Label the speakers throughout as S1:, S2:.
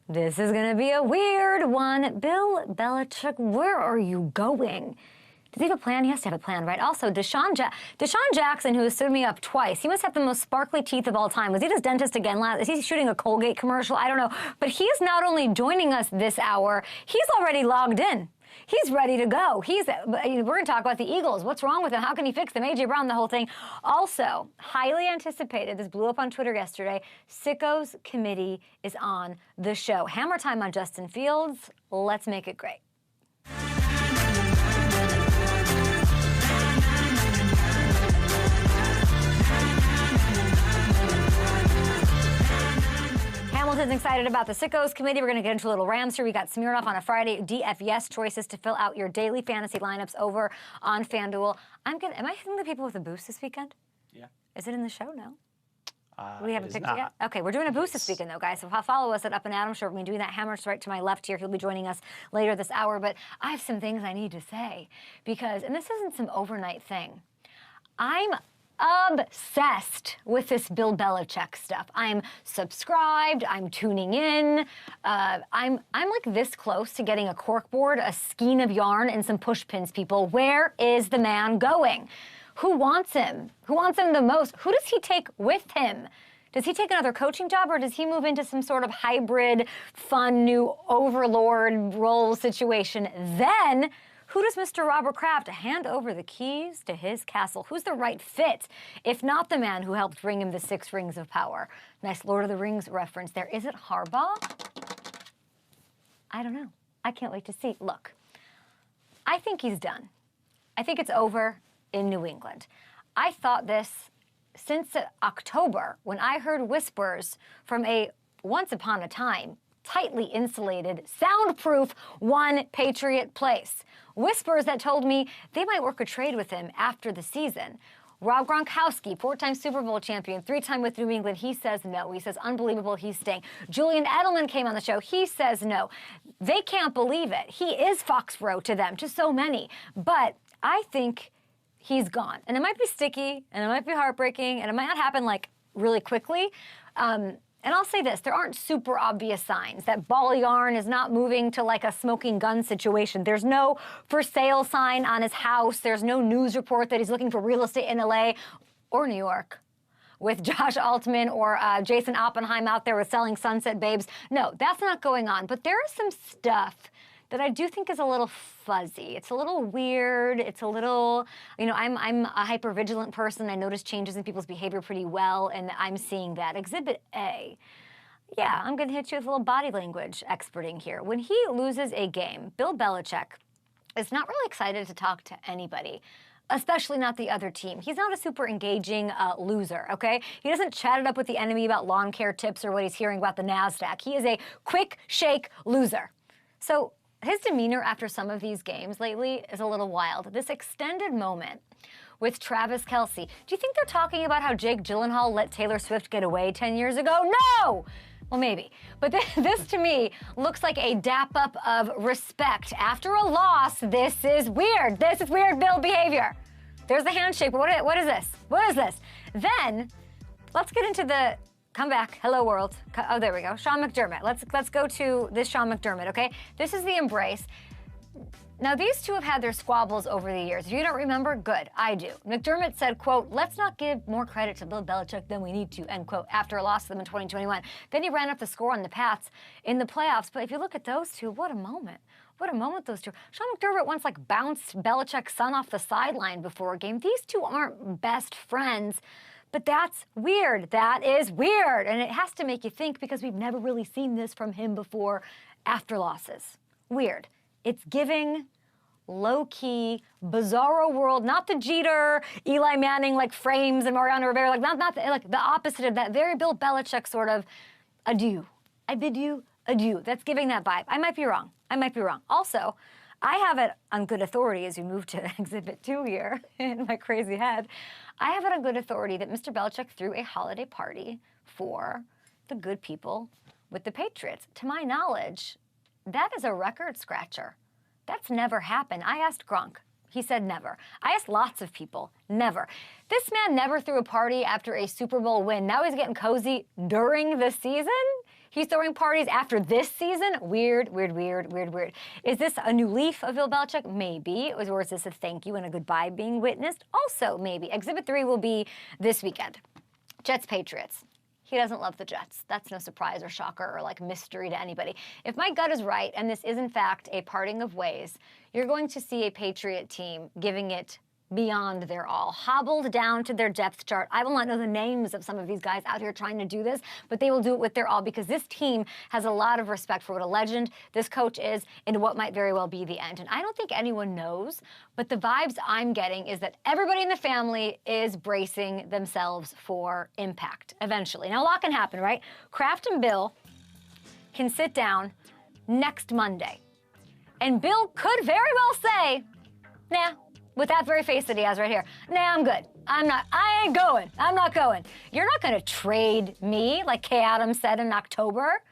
S1: This is going to be a weird one. Bill Belichick, where are you going? Does he have a plan? He has to have a plan, right? Also, Deshaun Jackson, who has stood me up twice, he must have the most sparkly teeth of all time. Was he his dentist again? Is he shooting a Colgate commercial? I don't know. But he is not only joining us this hour, he's already logged in. He's ready to go. We're going to talk about the Eagles. What's wrong with him? How can he fix them? A.J. Brown, the whole thing. Also, highly anticipated, this blew up on Twitter yesterday, Sicko's Committee is on the show. Hammer time on Justin Fields. Let's make it great. Hamilton's excited about the Sickos Committee. We're going to get into a little Rams here. We got Smirnoff on a Friday. DFS choices to fill out your daily fantasy lineups over on FanDuel. Am I hitting the people with a boost this weekend? Yeah. Is it in the show? No. We haven't picked it yet? Okay, we're doing a boost this weekend, though, guys. So follow us at Up and Adam Show. We're going to be doing that. Hammer's right to my left here. He'll be joining us later this hour. But I have some things I need to say because, and this isn't some overnight thing, I'm obsessed with this Bill Belichick stuff. I'm subscribed. I'm tuning in. I'm like this close to getting a corkboard, a skein of yarn, and some push pins, people. Where is the man going? Who wants him? Who wants him the most? Who does he take with him? Does he take another coaching job, or does he move into some sort of hybrid, fun, new overlord role situation? Then who does Mr. Robert Kraft hand over the keys to his castle? Who's the right fit, if not the man who helped bring him the 6 rings of power? Nice Lord of the Rings reference there. Is it Harbaugh? I don't know. I can't wait to see. Look, I think he's done. I think it's over in New England. I thought this since October, when I heard whispers from a once upon a time tightly insulated, soundproof one Patriot place. Whispers that told me they might work a trade with him after the season. Rob Gronkowski, 4-time Super Bowl champion, 3-time with New England, he says no. He says unbelievable, he's staying. Julian Edelman came on the show, he says no. They can't believe it. He is Foxborough to them, to so many. But I think he's gone. And it might be sticky, and it might be heartbreaking, and it might not happen like really quickly. And I'll say this, there aren't super obvious signs that ball yarn is not moving to like a smoking gun situation. There's no for sale sign on his house. There's no news report that he's looking for real estate in LA or New York with Josh Altman or Jason Oppenheim out there with selling Sunset Babes. No, that's not going on. But there is some stuff that I do think is a little fuzzy. It's a little weird. It's a little, I'm a hyper-vigilant person. I notice changes in people's behavior pretty well, and I'm seeing that. Exhibit A. Yeah, I'm going to hit you with a little body language experting here. When he loses a game, Bill Belichick is not really excited to talk to anybody, especially not the other team. He's not a super engaging loser, okay? He doesn't chat it up with the enemy about lawn care tips or what he's hearing about the NASDAQ. He is a quick shake loser. So his demeanor after some of these games lately is a little wild. This extended moment with Travis Kelce. Do you think they're talking about how Jake Gyllenhaal let Taylor Swift get away 10 years ago? No! Well, maybe. But this to me looks like a dap-up of respect. After a loss, this is weird. This is weird Bill behavior. There's the handshake. What is this? What is this? Then, let's get into the comeback. Hello, world. Oh, there we go. Sean McDermott. Let's go to this Sean McDermott, okay? This is the embrace. Now, these two have had their squabbles over the years. If you don't remember, good. I do. McDermott said, quote, let's not give more credit to Bill Belichick than we need to, end quote, after a loss to them in 2021. Then he ran up the score on the Pats in the playoffs. But if you look at those two, what a moment. What a moment, those two. Sean McDermott once bounced Belichick's son off the sideline before a game. These two aren't best friends. But that's weird. That is weird. And it has to make you think because we've never really seen this from him before after losses. Weird. It's giving low-key, bizarro world, not the Jeter, Eli Manning frames and Mariano Rivera, not the opposite of that. Very Bill Belichick sort of adieu. I bid you adieu. That's giving that vibe. I might be wrong. Also, I have it on good authority as we move to Exhibit 2 here in my crazy head. I have it on good authority that Mr. Belichick threw a holiday party for the good people with the Patriots. To my knowledge, that is a record scratcher. That's never happened. I asked Gronk. He said never. I asked lots of people. Never. This man never threw a party after a Super Bowl win. Now he's getting cozy during the season? He's throwing parties after this season? Weird, weird, weird, weird, weird. Is this a new leaf of Bill Belichick? Maybe. Or is this a thank you and a goodbye being witnessed? Also, maybe. Exhibit 3 will be this weekend. Jets-Patriots. He doesn't love the Jets. That's no surprise or shocker or like mystery to anybody. If my gut is right, and this is in fact a parting of ways, you're going to see a Patriot team giving it beyond their all, hobbled down to their depth chart. I will not know the names of some of these guys out here trying to do this, but they will do it with their all because this team has a lot of respect for what a legend this coach is and what might very well be the end. And I don't think anyone knows, but the vibes I'm getting is that everybody in the family is bracing themselves for impact eventually. Now, a lot can happen, right? Kraft and Bill can sit down next Monday, and Bill could very well say, nah, with that very face that he has right here. Nah, I'm good. I ain't going. I'm not going. You're not going to trade me like Kay Adams said in October.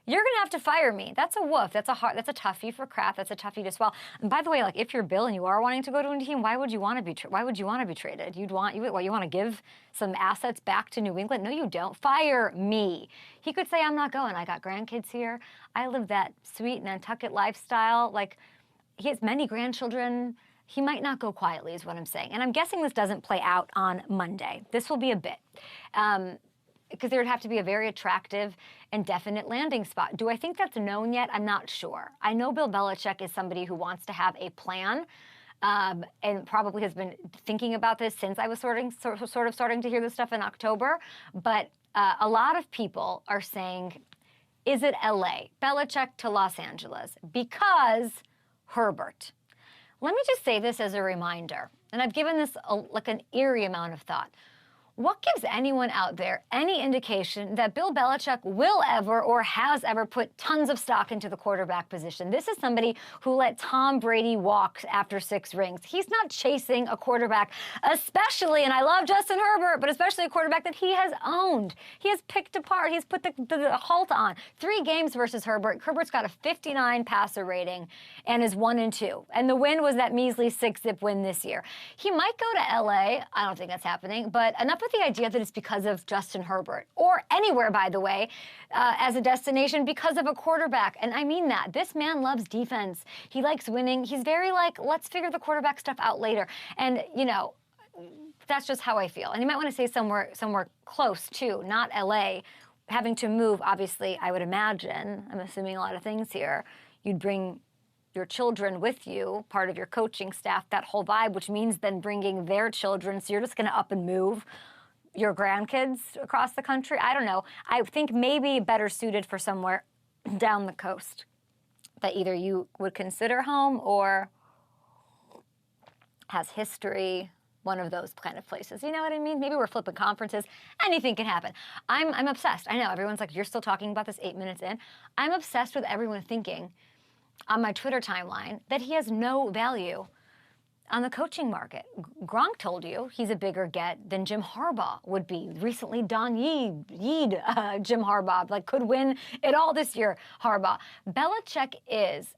S1: You're going to have to fire me. That's a woof. That's a toughie for Kraft. That's a toughie to swallow. And by the way, like if you're Bill and you are wanting to go to a team, why would you want to be traded? You want to give some assets back to New England? No, you don't. Fire me. He could say, I'm not going. I got grandkids here. I live that sweet Nantucket lifestyle. Like he has many grandchildren. He might not go quietly is what I'm saying. And I'm guessing this doesn't play out on Monday. This will be a bit. Because there would have to be a very attractive and definite landing spot. Do I think that's known yet? I'm not sure. I know Bill Belichick is somebody who wants to have a plan and probably has been thinking about this since I was sort of starting to hear this stuff in October. But a lot of people are saying, is it LA? Belichick to Los Angeles because Herbert. Let me just say this as a reminder, and I've given this like an eerie amount of thought. What gives anyone out there any indication that Bill Belichick will ever or has ever put tons of stock into the quarterback position? This is somebody who let Tom Brady walk after 6 rings. He's not chasing a quarterback, especially, and I love Justin Herbert, but especially a quarterback that he has owned. He has picked apart. He's put the halt on. 3 games versus Herbert. Herbert's got a 59 passer rating and is 1-2. And the win was that measly 6-zip win this year. He might go to LA. I don't think that's happening, but enough with the idea that it's because of Justin Herbert, or anywhere, by the way, as a destination because of a quarterback. And I mean that. This man loves defense. He likes winning. He's very like, let's figure the quarterback stuff out later. And, you know, that's just how I feel. And you might want to say somewhere close, too, not L.A., having to move, obviously, I would imagine, I'm assuming a lot of things here, you'd bring your children with you, part of your coaching staff, that whole vibe, which means then bringing their children. So you're just going to up and move your grandkids across the country. I don't know. I think maybe better suited for somewhere down the coast that either you would consider home or has history, one of those kind of places. You know what I mean? Maybe we're flipping conferences. Anything can happen. I'm obsessed. I know everyone's like, you're still talking about this 8 minutes in. I'm obsessed with everyone thinking on my Twitter timeline that he has no value on the coaching market. Gronk told you he's a bigger get than Jim Harbaugh would be. Recently, Don Yeed, Jim Harbaugh, like could win it all this year, Harbaugh. Belichick is,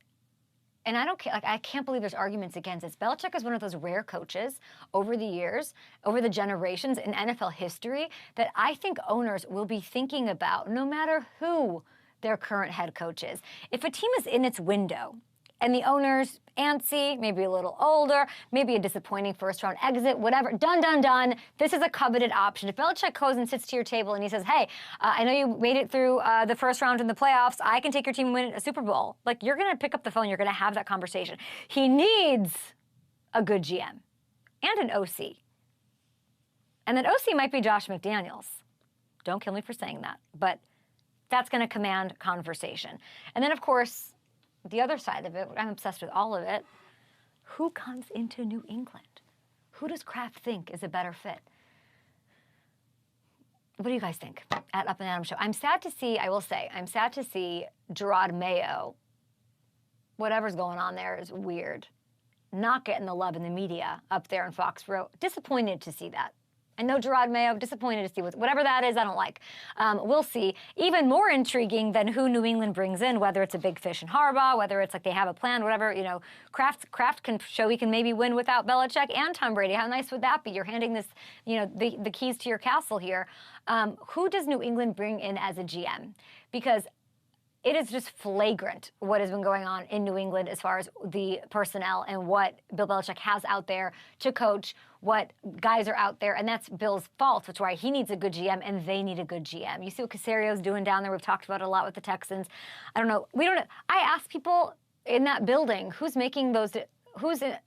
S1: and I don't care, like I can't believe there's arguments against this. Belichick is one of those rare coaches over the years, over the generations in NFL history that I think owners will be thinking about no matter who their current head coach is. If a team is in its window and the owner's antsy, maybe a little older, maybe a disappointing first-round exit, whatever, done. This is a coveted option. If Belichick goes and sits to your table and he says, hey, I know you made it through the first round in the playoffs. I can take your team and win a Super Bowl. Like, you're going to pick up the phone. You're going to have that conversation. He needs a good GM and an OC. And that OC might be Josh McDaniels. Don't kill me for saying that. But that's going to command conversation. And then, of course, the other side of it, I'm obsessed with all of it, who comes into New England? Who does Kraft think is a better fit? What do you guys think at Up and Adam Show? I'm sad to see, I will say, I'm sad to see Gerard Mayo, whatever's going on there is weird, not getting the love in the media up there in Foxborough. Disappointed to see that. And no Gerard Mayo, disappointed to see whatever that is, I don't like. We'll see. Even more intriguing than who New England brings in, whether it's a big fish in Harbaugh, whether it's like they have a plan, whatever, you know, Kraft can show he can maybe win without Belichick and Tom Brady. How nice would that be? You're handing this, you know, the keys to your castle here. Who does New England bring in as a GM? Because it is just flagrant what has been going on in New England as far as the personnel and what Bill Belichick has out there to coach, what guys are out there, and that's Bill's fault. That's why he needs a good GM and they need a good GM. You see what Casario's doing down there. We've talked about it a lot with the Texans. I don't know. I ask people in that building who's making those, I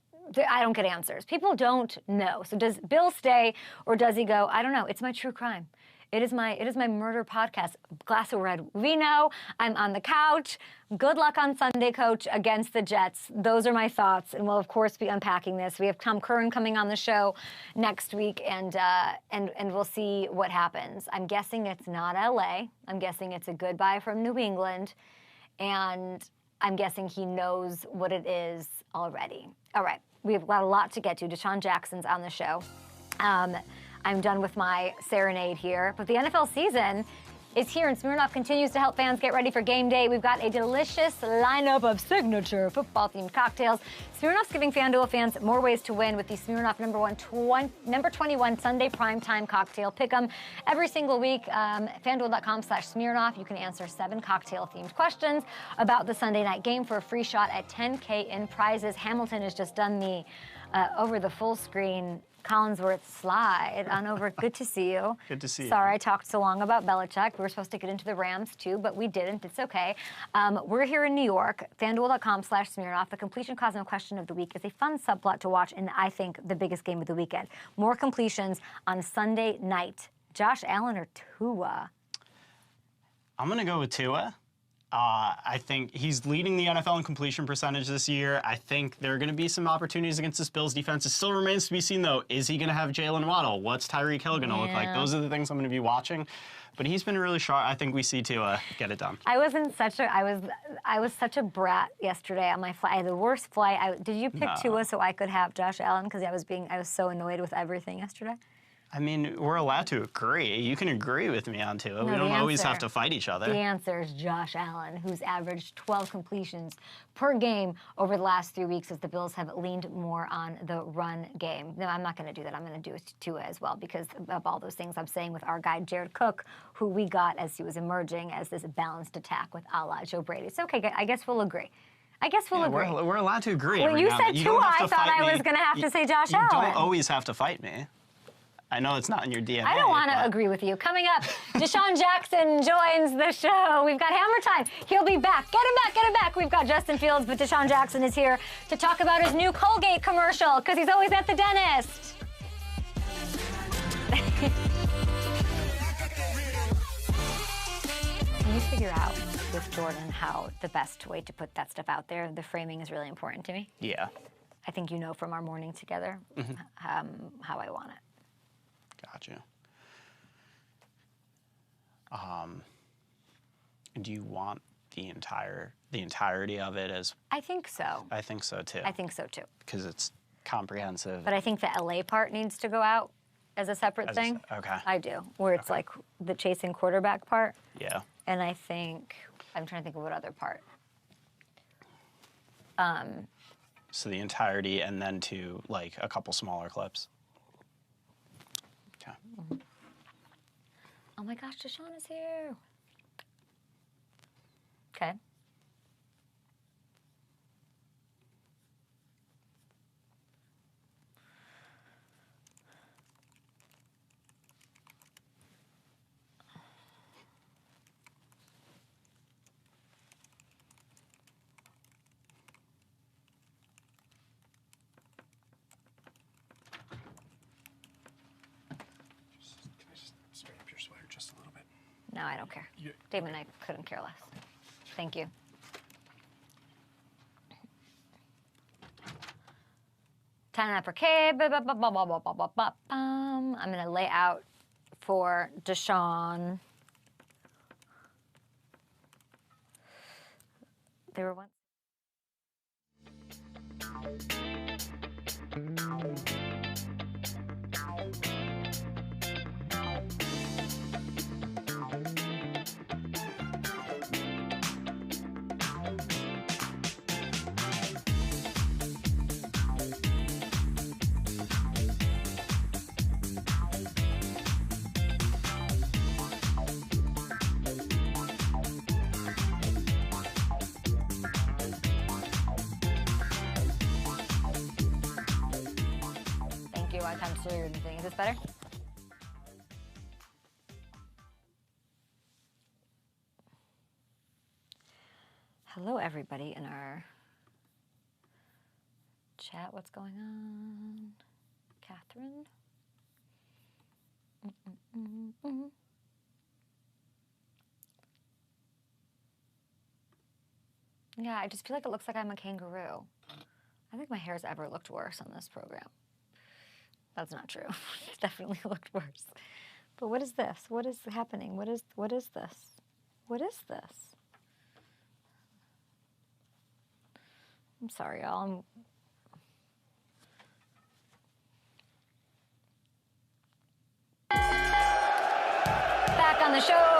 S1: don't get answers. People don't know. So does Bill stay or does he go? I don't know. It's my true crime. It is my murder podcast. Glass of red vino. I'm on the couch. Good luck on Sunday, Coach, against the Jets. Those are my thoughts, and we'll of course be unpacking this. We have Tom Curran coming on the show next week, and we'll see what happens. I'm guessing it's not LA. I'm guessing it's a goodbye from New England, and I'm guessing he knows what it is already. All right, we've got a lot to get to. Deshaun Jackson's on the show. I'm done with my serenade here. But the NFL season is here, and Smirnoff continues to help fans get ready for game day. We've got a delicious lineup of signature football-themed cocktails. Smirnoff's giving FanDuel fans more ways to win with the Smirnoff number 21 Sunday primetime cocktail. Pick 'em every single week. FanDuel.com/Smirnoff. You can answer 7 cocktail-themed questions about the Sunday night game for a free shot at $10K in prizes. Hamilton has just done the over the full screen Collinsworth slide on over. Good to see you.
S2: Good to see you.
S1: Sorry I talked so long about Belichick. We were supposed to get into the Rams too, but we didn't. It's okay. We're here in New York. FanDuel.com/Smirnoff. The completion Cosmo question of the week is a fun subplot to watch in, I think, the biggest game of the weekend. More completions on Sunday night. Josh Allen or Tua?
S2: I'm going to go with Tua. I think he's leading the NFL in completion percentage this year. I think there are going to be some opportunities against this Bills defense. It still remains to be seen, though. Is he going to have Jalen Waddle? What's Tyreek Hill going to look like? Those are the things I'm going to be watching. But he's been really sharp. I think we see Tua get it done.
S1: I was such a brat yesterday on my flight. I had the worst flight. Did you pick Tua so I could have Josh Allen? Because I was so annoyed with everything yesterday.
S2: I mean, we're allowed to agree. You can agree with me on Tua. We don't always have to fight each other.
S1: The answer is Josh Allen, who's averaged 12 completions per game over the last 3 weeks as the Bills have leaned more on the run game. No, I'm not going to do that. I'm going to do it to Tua as well because of all those things I'm saying with our guy, Jared Cook, who we got as he was emerging as this balanced attack with a la Joe Brady. So, okay, I guess we'll agree. Agree.
S2: We're allowed to agree.
S1: When you said Tua, I thought I was going to have to say Josh Allen.
S2: You don't always have to fight me. I know it's not in your DNA.
S1: I don't want to agree with you. Coming up, Deshaun Jackson joins the show. We've got Hammer Time. He'll be back. Get him back, get him back. We've got Justin Fields, but Deshaun Jackson is here to talk about his new Colgate commercial because he's always at the dentist. Can you figure out with Jordan how the best way to put that stuff out there? The framing is really important to me.
S2: Yeah.
S1: I think you know from our morning together how I want it.
S2: Gotcha. Do you want the entirety of it as?
S1: I think so.
S2: I think so too.
S1: I think so too.
S2: Because it's comprehensive.
S1: But I think the LA part needs to go out as a separate thing.
S2: Okay.
S1: I do. Where it's like the chasing quarterback part.
S2: Yeah.
S1: And I think I'm trying to think of what other part.
S2: So the entirety and then to like a couple smaller clips. Okay.
S1: Oh my gosh, Deshaun is here. Okay. No, I don't care. David and I couldn't care less. Thank you. Time up for K. I'm going to lay out for Deshaun. There were once. GY times 2 or anything. Is this better? Hello, everybody in our chat. What's going on? Catherine? Yeah, I just feel like it looks like I'm a kangaroo. I think my hair's ever looked worse on this program. That's not true. It's definitely looked worse. But what is this? What is happening? What is this? What is this? I'm sorry, y'all. Back on the show.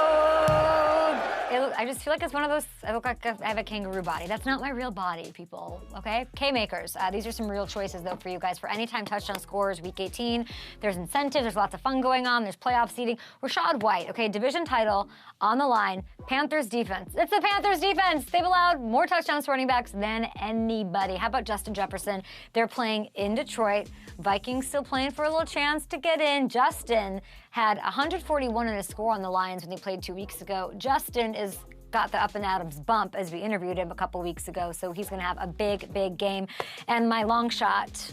S1: I just feel like it's one of those, I look like I have a kangaroo body. That's not my real body, people, okay? K-Makers, these are some real choices, though, for you guys. For anytime touchdown scorers, Week 18, there's incentive, there's lots of fun going on, there's playoff seeding. Rashad White, okay, division title on the line, Panthers defense. It's the Panthers defense! They've allowed more touchdowns to running backs than anybody. How about Justin Jefferson? They're playing in Detroit. Vikings still playing for a little chance to get in. Justin had 141 in a score on the Lions when they played 2 weeks ago. Justin got the up and Adams bump as we interviewed him a couple weeks ago, so he's going to have a big, big game. And my long shot,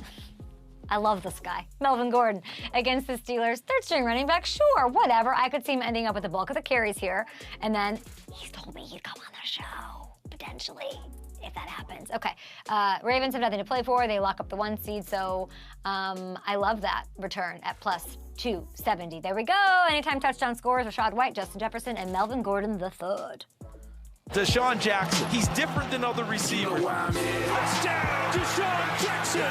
S1: I love this guy, Melvin Gordon, against the Steelers. Third string running back, sure, whatever. I could see him ending up with the bulk of the carries here. And then he's told me he'd come on the show, potentially, if that happens. Okay, Ravens have nothing to play for. They lock up the 1 seed, so I love that return at plus 270. There we go. Anytime touchdown scores, Rashad White, Justin Jefferson, and Melvin Gordon III.
S3: DeSean Jackson, he's different than other receivers.
S4: Touchdown, DeSean Jackson!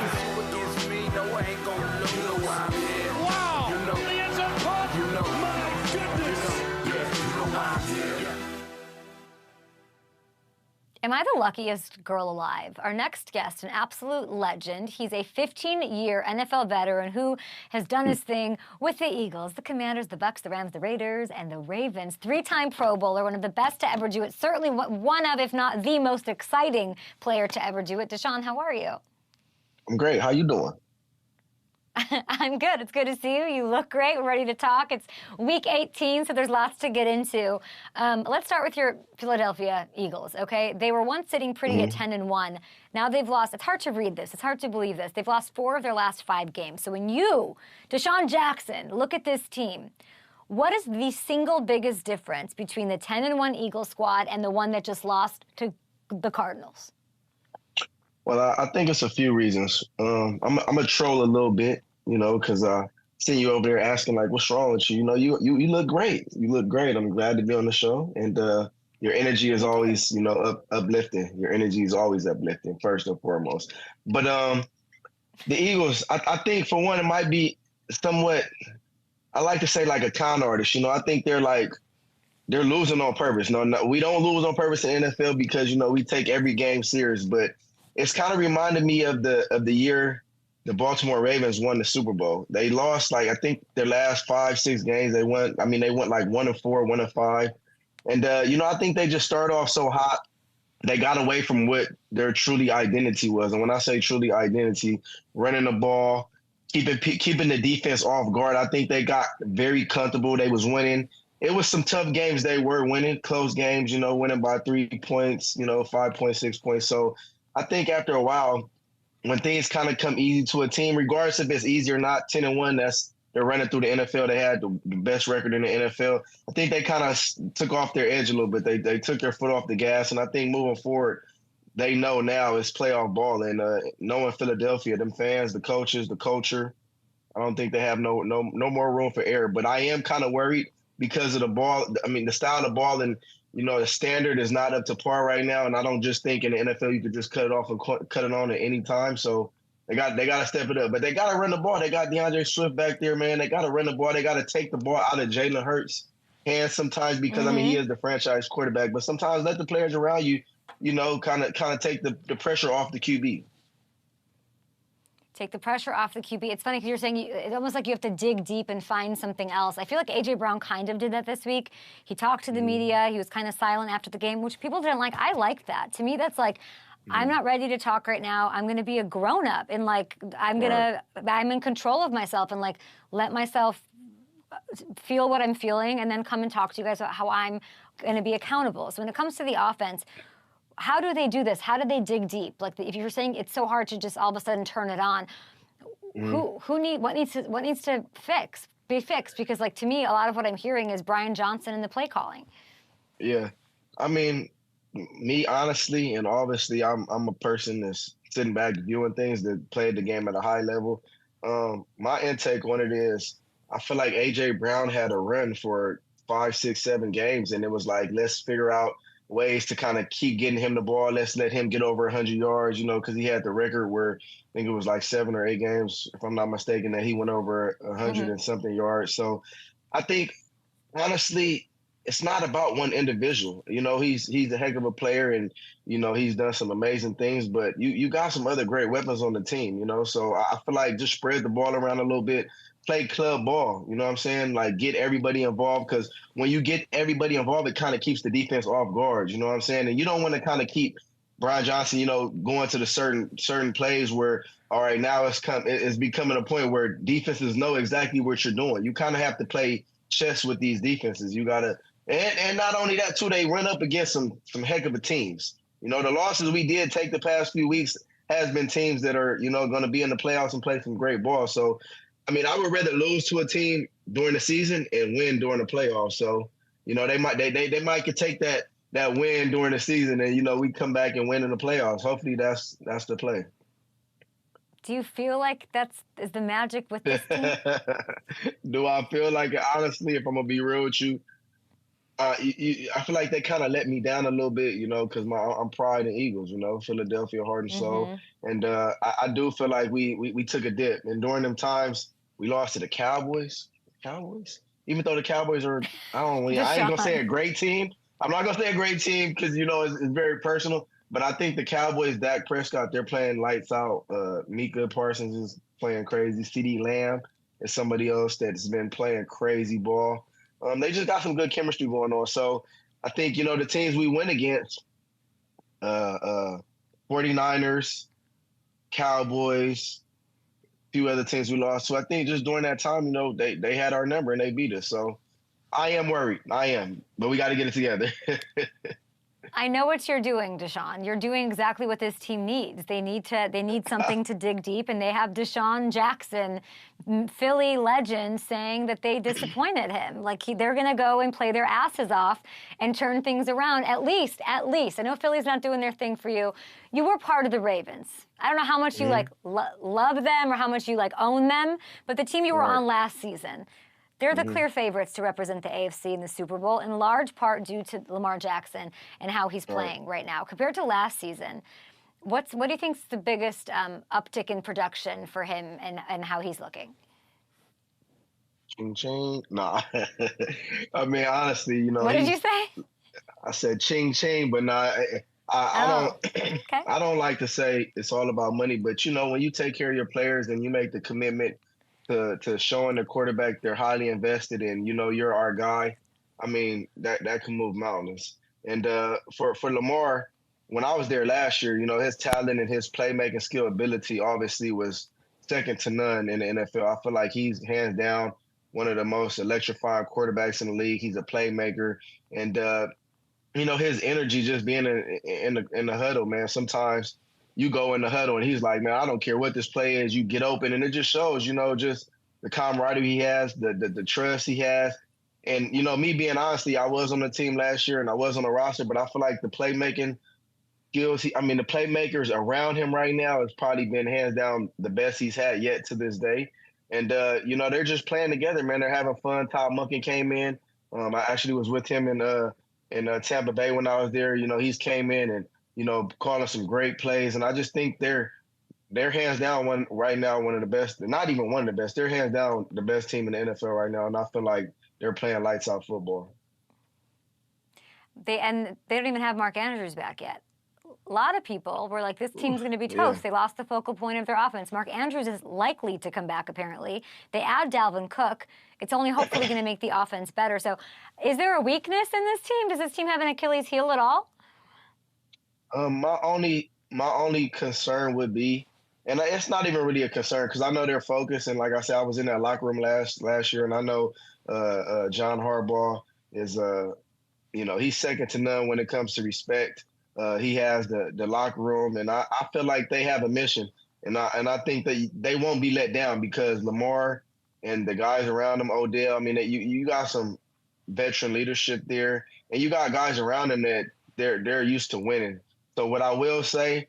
S4: Wow! The end zone punt! My goodness!
S1: Am I the luckiest girl alive? Our next guest, an absolute legend. He's a 15-year NFL veteran who has done his thing with the Eagles, the Commanders, the Bucks, the Rams, the Raiders, and the Ravens. 3-time Pro Bowler, one of the best to ever do it. Certainly one of, if not the most exciting player to ever do it. DeSean, how are you?
S5: I'm great. How you doing?
S1: I'm good. It's good to see you. You look great. We're ready to talk. It's Week 18, so there's lots to get into. Let's start with your Philadelphia Eagles, okay? They were once sitting pretty at 10-1. Now they've lost. It's hard to read this. It's hard to believe this. They've lost 4 of their last 5 games. So when you, DeSean Jackson, look at this team, what is the single biggest difference between the 10-1 Eagles squad and the one that just lost to the Cardinals?
S5: Well, I think it's a few reasons. I'm a troll a little bit, because I seen you over there asking, like, what's wrong with you? You look great. You look great. I'm glad to be on the show. And your energy is always, uplifting. Your energy is always uplifting, first and foremost. But the Eagles, I think, for one, it might be somewhat, I like to say, like a con artist. I think they're losing on purpose. No, we don't lose on purpose in the NFL because, we take every game serious. But it's kind of reminded me of the year the Baltimore Ravens won the Super Bowl. They lost, I think their last 5-6 games. They went like 1-4, 1-5. And, I think they just started off so hot. They got away from what their truly identity was. And when I say truly identity, running the ball, keeping the defense off guard, I think they got very comfortable. They was winning. It was some tough games they were winning, close games, winning by 3 points, 5.6 points. So I think after a while, when things kind of come easy to a team, regardless if it's easy or not, 10-1, they're running through the NFL. They had the best record in the NFL. I think they kind of took off their edge a little bit. They took their foot off the gas, and I think moving forward, they know now it's playoff ball. And knowing Philadelphia, them fans, the coaches, the culture, I don't think they have no more room for error. But I am kind of worried because of the ball. I mean, the style of the ball and the standard is not up to par right now, and I don't just think in the NFL you could just cut it off and cut it on at any time. So they got to step it up, but they got to run the ball. They got DeAndre Swift back there, man. They got to run the ball. They got to take the ball out of Jalen Hurts' hands sometimes because he is the franchise quarterback. But sometimes let the players around you, kind of take the pressure off the QB.
S1: Take the pressure off the QB. It's funny because you're saying it's almost like you have to dig deep and find something else. I feel like A.J. Brown kind of did that this week. He talked to the media. He was kind of silent after the game, which people didn't like. I like that. To me, that's like, I'm not ready to talk right now. I'm going to be a grown up and like I'm in control of myself and like let myself feel what I'm feeling and then come and talk to you guys about how I'm going to be accountable. So when it comes to the offense, how do they do this? How do they dig deep? Like if you're saying it's so hard to just all of a sudden turn it on, what needs to be fixed? Because like to me, a lot of what I'm hearing is Brian Johnson and the play calling.
S5: Yeah, I mean, me honestly, and obviously, I'm a person that's sitting back viewing things that played the game at a high level. My intake on it is, I feel like AJ Brown had a run for 5, 6, 7 games, and it was like, let's figure out ways to kind of keep getting him the ball. Let's let him get over 100 yards, because he had the record where I think it was like 7 or 8 games, if I'm not mistaken, that he went over 100 and something yards. So I think, honestly, it's not about one individual. He's a heck of a player, and he's done some amazing things. But you got some other great weapons on the team. So I feel like just spread the ball around a little bit, play club ball. You know what I'm saying? Like get everybody involved, because when you get everybody involved, it kind of keeps the defense off guard. You know what I'm saying? And you don't want to kind of keep Brian Johnson, going to the certain plays where, all right, now it's becoming a point where defenses know exactly what you're doing. You kind of have to play chess with these defenses. You gotta. And not only that, too, they run up against some heck of a teams. The losses we did take the past few weeks has been teams that are, going to be in the playoffs and play some great ball. So, I mean, I would rather lose to a team during the season and win during the playoffs. So, they might could take that win during the season and, we come back and win in the playoffs. Hopefully that's the play.
S1: Do you feel like is the magic with this team?
S5: Do I feel like it? Honestly, if I'm going to be real with you, I feel like they kind of let me down a little bit, because I'm Pride and Eagles, Philadelphia, heart and soul. And I do feel like we took a dip. And during them times, we lost to the Cowboys. Even though the Cowboys are, I ain't going to say a great team. I'm not going to say a great team because, it's very personal. But I think the Cowboys, Dak Prescott, they're playing lights out. Mika Parsons is playing crazy. CeeDee Lamb is somebody else that's been playing crazy ball. They just got some good chemistry going on. So I think, the teams we went against, 49ers, Cowboys, a few other teams we lost. So I think just during that time, they had our number and they beat us. So I am worried. I am. But we got to get it together.
S1: I know what you're doing, Deshaun. You're doing exactly what this team needs. They need something to dig deep, and they have Deshaun Jackson, Philly legend, saying that they disappointed him. Like they're going to go and play their asses off and turn things around. At least. I know Philly's not doing their thing for you. You were part of the Ravens. I don't know how much you love them or how much you own them, but the team you were on last season, they're the clear favorites to represent the AFC in the Super Bowl, in large part due to Lamar Jackson and how he's playing right now. Compared to last season, what do you think is the biggest uptick in production for him and how he's looking?
S5: Ching. Nah. I mean, honestly,
S1: What did you say?
S5: I said ching, but nah. I don't.
S1: Okay.
S5: I don't like to say it's all about money, but when you take care of your players and you make the commitment to showing the quarterback they're highly invested in, you're our guy. I mean, that can move mountains. And for Lamar, when I was there last year, his talent and his playmaking skill ability obviously was second to none in the NFL. I feel like he's hands down one of the most electrifying quarterbacks in the league. He's a playmaker, and his energy just being in the huddle, man. Sometimes you go in the huddle and he's like, man, I don't care what this play is. You get open, and it just shows, just the camaraderie he has, the trust he has. And, me being honestly, I was on the team last year and I was on the roster, but I feel like the playmaking skills, the playmakers around him right now has probably been hands down the best he's had yet to this day. And, they're just playing together, man. They're having fun. Todd Monken came in. I actually was with him in Tampa Bay when I was there. He's came in and, calling some great plays. And I just think they're hands down one of the best, not even one of the best. They're hands down the best team in the NFL right now. And I feel like they're playing lights out football.
S1: They don't even have Mark Andrews back yet. A lot of people were like, this team's going to be toast.
S5: Yeah.
S1: They lost the focal point of their offense. Mark Andrews is likely to come back, apparently. They add Dalvin Cook. It's only hopefully going to make the offense better. So is there a weakness in this team? Does this team have an Achilles heel at all?
S5: My only my only concern would be, and it's not even really a concern because I know they're focused. And like I said, I was in that locker room last year, and I know John Harbaugh is he's second to none when it comes to respect. He has the locker room, and I feel like they have a mission, and I think that they won't be let down because Lamar and the guys around him, Odell. I mean, you got some veteran leadership there, and you got guys around him that they're used to winning. So what I will say,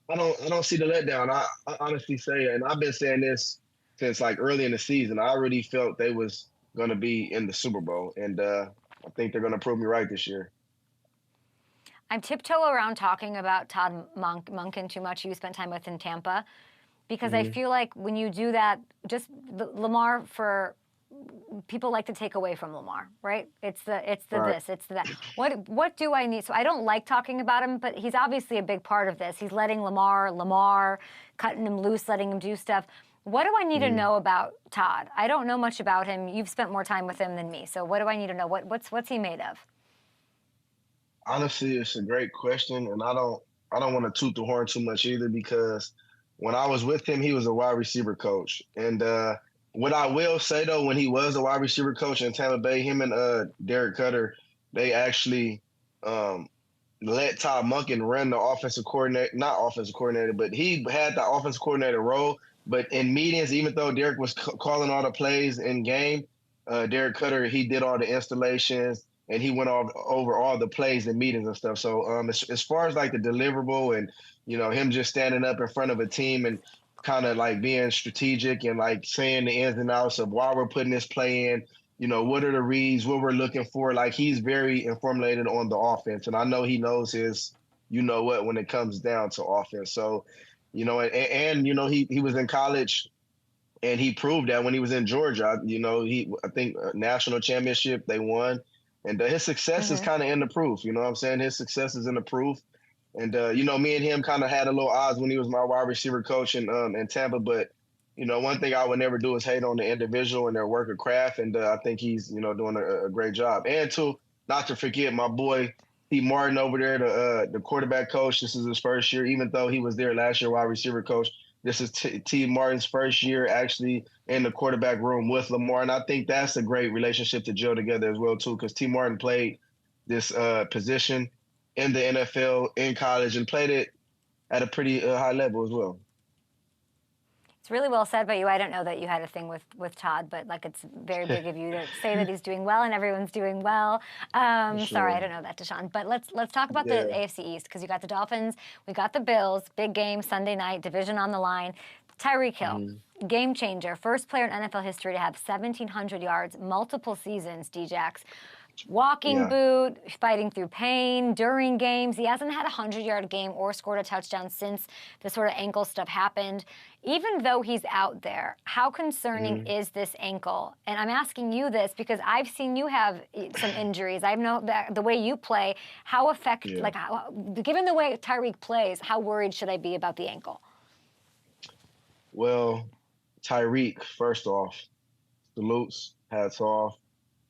S5: I don't see the letdown. I honestly say, and I've been saying this since like early in the season. I already felt they was going to be in the Super Bowl, and I think they're going to prove me right this year.
S1: I'm tiptoe around talking about Todd Monken too much. You spent time with in Tampa, because I feel like when you do that, just Lamar, for people like to take away from Lamar, right? It's the
S5: Right.
S1: this, it's the that. What do I need? So I don't like talking about him, but he's obviously a big part of this. He's letting Lamar, cutting him loose, letting him do stuff. What do I need to know about Todd? I don't know much about him. You've spent more time with him than me. So what do I need to know? What's he made of?
S5: Honestly, it's a great question, and I don't want to toot the horn too much either because when I was with him, he was a wide receiver coach. And what I will say though, when he was a wide receiver coach in Tampa Bay, him and Derek Cutter, they actually let Todd Monken run the offensive coordinator, not offensive coordinator, but he had the offensive coordinator role. But in meetings, even though Derek was calling all the plays in game, Derek Cutter, he did all the installations and he went over all the plays and meetings and stuff. So as far as like the deliverable and, him just standing up in front of a team and kind of like being strategic and like saying the ins and outs of why we're putting this play in, what are the reads, what we're looking for. Like he's very informated on the offense. And I know he knows his, when it comes down to offense. So, and he was in college and he proved that when he was in Georgia. I think national championship they won. And his success is kind of in the proof. You know what I'm saying? His success is in the proof. And, me and him kind of had a little odds when he was my wide receiver coach in Tampa. But, one thing I would never do is hate on the individual and their work of craft. And I think he's, doing a great job. And not to forget my boy, T. Martin over there, the quarterback coach. This is his first year, even though he was there last year, wide receiver coach. This is T. Martin's first year actually in the quarterback room with Lamar. And I think that's a great relationship to gel together as well, too, because T. Martin played this position in the NFL, in college, and played it at a pretty high level as well.
S1: It's really well said by you. I don't know that you had a thing with Todd, but like it's very big of you to say that he's doing well and everyone's doing well.
S5: Sure.
S1: Sorry, I don't know that, Deshaun. But let's talk about the AFC East, because you got the Dolphins, we got the Bills, big game Sunday night, division on the line. Tyreek Hill, game changer, first player in NFL history to have 1,700 yards, multiple seasons, D-Jax. Walking boot, fighting through pain during games. He hasn't had a 100-yard game or scored a touchdown since the sort of ankle stuff happened. Even though he's out there, how concerning is this ankle? And I'm asking you this because I've seen you have some injuries. I know that the way you play, how given the way Tyreek plays, how worried should I be about the ankle?
S5: Well, Tyreek, first off, salutes, hats off.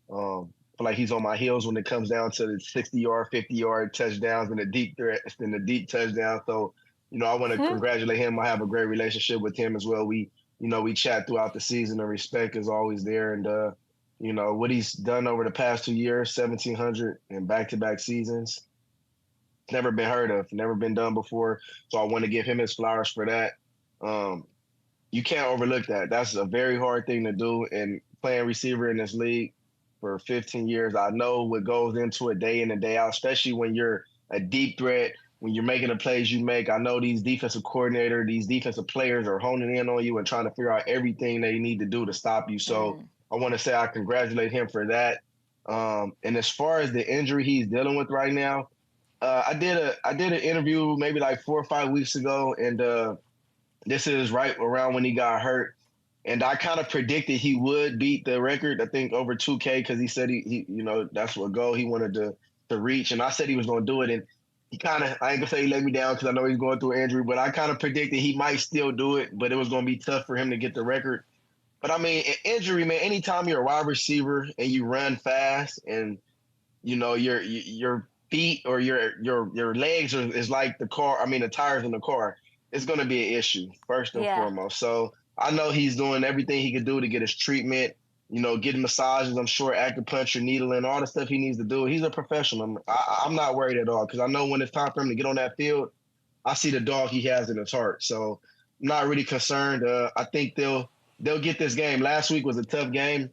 S5: Feel like he's on my heels when it comes down to the 60-yard, 50-yard touchdowns and the deep threats and the deep touchdowns. So, I want to congratulate him. I have a great relationship with him as well. We chat throughout the season, and respect is always there. And, what he's done over the past 2 years, 1,700 in back-to-back seasons, never been heard of, never been done before. So I want to give him his flowers for that. You can't overlook that. That's a very hard thing to do. And playing receiver in this league for 15 years, I know what goes into it day in and day out, especially when you're a deep threat, when you're making the plays you make. I know these defensive these defensive players are honing in on you and trying to figure out everything they need to do to stop you. So I want to say I congratulate him for that. And as far as the injury he's dealing with right now, I did an interview maybe like 4 or 5 weeks ago, and this is right around when he got hurt. And I kind of predicted he would beat the record, I think, over 2K, because he said he that's what goal he wanted to reach. And I said he was going to do it. And he kind of, I ain't going to say he let me down because I know he's going through an injury, but I kind of predicted he might still do it, but it was going to be tough for him to get the record. But, I mean, an injury, man, anytime you're a wide receiver and you run fast and, you're feet or your legs is like the car. I mean, the tires in the car. It's going to be an issue first and foremost. So I know he's doing everything he could do to get his treatment. You know, getting massages. I'm sure acupuncture, needling, all the stuff he needs to do. He's a professional. I'm not worried at all because I know when it's time for him to get on that field, I see the dog he has in his heart. So I'm not really concerned. I think they'll get this game. Last week was a tough game.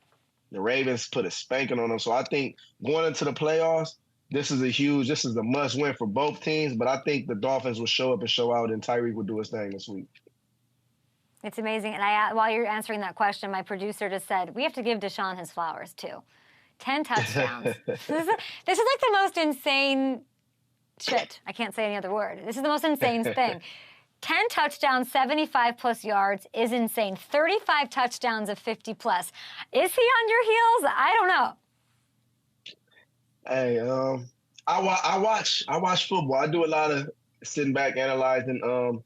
S5: The Ravens put a spanking on them. So I think going into the playoffs, this is a must win for both teams. But I think the Dolphins will show up and show out, and Tyreek will do his thing this week.
S1: It's amazing. And while you're answering that question, my producer just said, we have to give Deshaun his flowers, too. 10 touchdowns. This is like the most insane shit. I can't say any other word. This is the most insane thing. 10 touchdowns, 75-plus yards is insane. 35 touchdowns of 50-plus. Is he on your heels? I don't know.
S5: Hey, I watch football. I do a lot of sitting back, analyzing.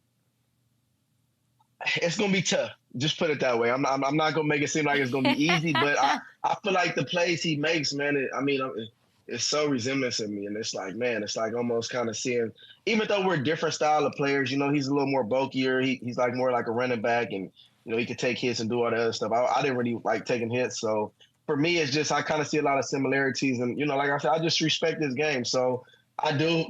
S5: It's gonna be tough. Just put it that way. I'm not gonna make it seem like it's gonna be easy, but I feel like the plays he makes, man. It's so resemblance of me, and it's like, man, it's like almost kind of seeing. Even though we're different style of players, you know, he's a little more bulkier. He's like more like a running back, and you know he could take hits and do all the other stuff. I didn't really like taking hits, so for me, it's just I kind of see a lot of similarities, and you know, like I said, I just respect this game, so. I do.